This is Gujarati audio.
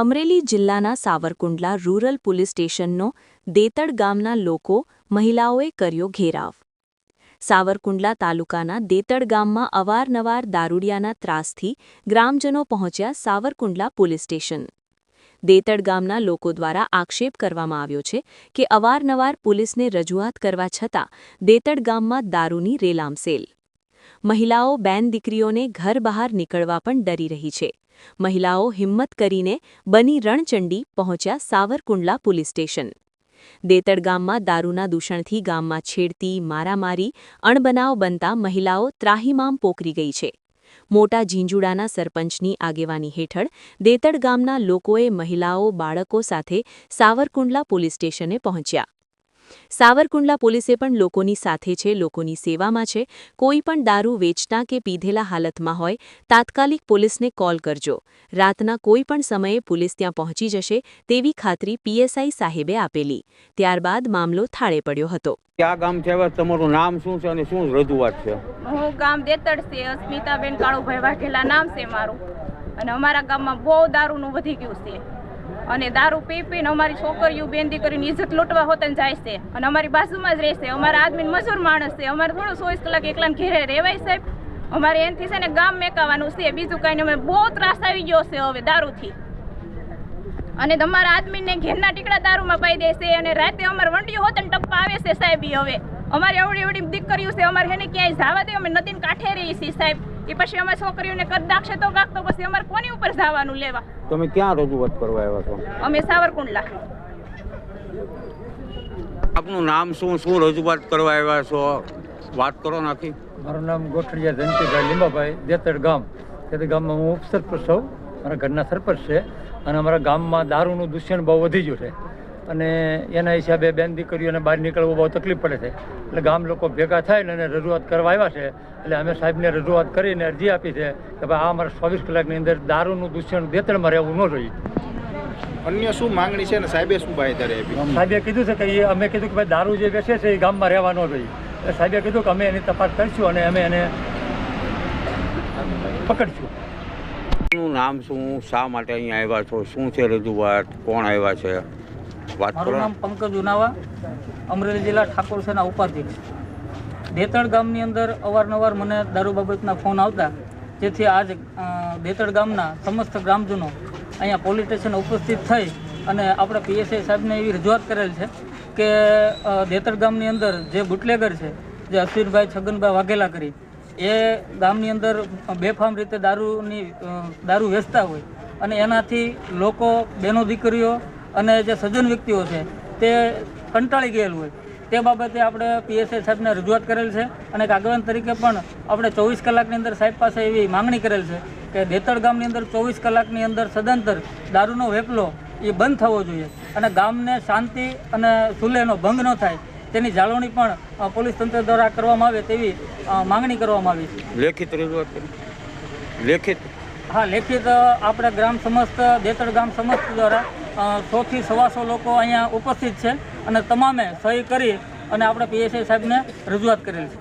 અમરેલી જિલ્લાના સાવરકુંડલા રૂરલ પોલીસ સ્ટેશનનો દેતડ ગામના લોકો મહિલાઓએ કર્યો ઘેરાવ। સાવરકુંડલા તાલુકાના દેતડ ગામમાં અવારનવાર દારૂડિયાના ત્રાસથી ગ્રામજનો પહોંચ્યા સાવરકુંડલા પોલીસ સ્ટેશન। દેતડ ગામના લોકો દ્વારા આક્ષેપ કરવામાં આવ્યો છે કે અવારનવાર પોલીસને રજૂઆત કરવા છતાં દેતડ ગામમાં દારૂની રેલામસેલ। મહિલાઓ બેન દીકરીઓને ઘર બહાર નીકળવા પણ ડરી રહી છે। મહિલાઓ હિંમત કરીને બની રણચંડી પહોંચ્યા સાવરકુંડલા પોલીસ સ્ટેશન। દેતડ ગામમાં દારૂના દૂષણથી ગામમાં છેડતી મારામારી અણબનાવ બનતા મહિલાઓ ત્રાહિમામ પોકરી ગઈ છે। મોટા ઝીંઝુડાના સરપંચની આગેવાની હેઠળ દેતડ ગામના લોકોએ મહિલાઓ બાળકો સાથે સાવરકુંડલા પોલીસ સ્ટેશને પહોંચ્યા। સાવરકુંડલા પોલીસે પણ લોકોની સાથે છે, લોકોની સેવામાં છે। કોઈ પણ દારૂ વેચતા કે પીધેલા હાલતમાં હોય તાત્કાલિક પોલીસને કોલ કરજો। રાતના કોઈ પણ સમયે પોલીસ ત્યાં પહોંચી જશે તેવી ખાતરી પીએસઆઈ સાહેબે આપેલી। ત્યારબાદ મામલો થાળે પડ્યો હતો। ક્યાં ગામ છે, તમારું નામ શું છે અને શું રજૂઆત છે? હું ગામ દેતડ છે, અસ્મિતાબેન કાળુભાઈ વાઘેલા નામ છે મારું। અને અમારા ગામમાં બહુ દારૂનું વધી ગયું છે અને દારૂ પી પીને અમારી છોકરીઓ બેન દીકરીની ઇજ્જત લૂંટવા હોતને જાય છે અને અમારી બાજુમાં જ રહેશે। અમારા આદમી મજૂર માણસ છે, અમારે થોડું 24 કલાક એકલાને ઘેરે રહેવાય સાહેબ। અમારે એનથી છે ને ગામ મેકાવાનું છે, બીજું કાંઈ નહીં। અમે બહુ ત્રાસ આવી ગયો છે હવે દારૂથી અને તમારા આદમીને ઘેરના ટીકડા દારૂમાં પાઈ દે છે અને રાતે અમારે વંડીઓ હોતને ટપ્પા આવે છે સાહેબ। હવે અમારી એવડી એવડી દીકરીઓ છે, અમારે એને ક્યાંય જવા દે, અમે નદીને કાંઠે રહીએ છીએ સાહેબ। એ પછી અમે છોકરીઓને કદ નાખશે તો કાંક તો પછી અમારે કોની ઉપર જવાનું લેવા? તમે ક્યાં રજૂઆત કરવા આવ્યા છો? અમે સાવરકુંડલા। આપનું નામ શું, શું રજૂઆત કરવા આવ્યા છો? વાત કરો નાખી। મારું નામ ગોઠડિયા ધનજીભાઈ લીંબાભાઈ, દેતડ ગામ। દેતડ ગામમાં હું ઉપસરપંચ છું, મારા ઘરના સરપંચ છે અને અમારા ગામમાં દારૂનું દૂષણ બહુ વધી ગયું છે અને એના હિસાબે બેન દીકરીઓને બહાર નીકળવું બહુ તકલીફ પડે છે। એટલે ગામ લોકો ભેગા થઈને અને રજૂઆત કરવા આવ્યા છે। એટલે અમે સાહેબને રજૂઆત કરીને અરજી આપી છે કે ભાઈ આ અમારા 24 કલાકની અંદર દારૂનું દૂષણ દેતડમાં રહેવું ન જોઈએ। અન્ય શું માંગણી છે અને સાહેબે શું બાંયધરી આપી? સાહેબે કીધું છે કે અમે કીધું કે ભાઈ દારૂ જે વેચે છે એ ગામમાં રહેવા ન જોઈએ। એટલે સાહેબે કીધું કે અમે એની તપાસ કરીશું અને અમે એને પકડીશું। આપનું નામ શું, શા માટે અહીંયા આવ્યા છો, શું છે રજૂઆત, કોણ આવ્યા છે? વાત મારું કરો। નામ પંકજ ઉનાવા, અમરેલી જિલ્લા ઠાકોર સેના ઉપાધ્યક્ષ। દેતડ ગામની અંદર અવારનવાર મને દારૂ બાબતના ફોન આવતા, જેથી આજ દેતડ ગામના સમસ્ત ગ્રામજનો અહીંયા પોલીસ સ્ટેશન ઉપસ્થિત થઈ અને આપણે પીએસઆઈ સાહેબને એવી રજૂઆત કરેલ છે કે દેતડ ગામની અંદર જે બુટલેગર છે, જે અશ્વિનભાઈ છગનભાઈ વાઘેલા કરી, એ ગામની અંદર બેફામ રીતે દારૂ વેચતા હોય અને એનાથી લોકો, બહેનો દીકરીઓ અને જે સજ્જન વ્યક્તિઓ છે તે કંટાળી ગયેલ હોય। તે બાબતે આપણે પીએસઆઈ સાહેબને રજૂઆત કરેલ છે અને એક આગેવાન તરીકે પણ આપણે 24 કલાકની અંદર સાહેબ પાસે એવી માંગણી કરેલ છે કે દેતડ ગામની અંદર 24 કલાકની અંદર સદંતર દારૂનો વેપલો એ બંધ થવો જોઈએ અને ગામને શાંતિ અને સુલેહનો ભંગ ન થાય તેની જાળવણી પણ પોલીસ તંત્ર દ્વારા કરવામાં આવે તેવી માંગણી કરવામાં આવી છે। લેખિત રજૂઆત કરી? લેખિત? હા, લેખિત આપણે ગ્રામ સમસ્ત દેતડ ગામ સમસ્ત દ્વારા 100 થી 125 લોકો અહીંયા ઉપસ્થિત છે અને તમામે સહી કરી અને આપણે પીએસઆઈ સાહેબને રજૂઆત કરેલ છે।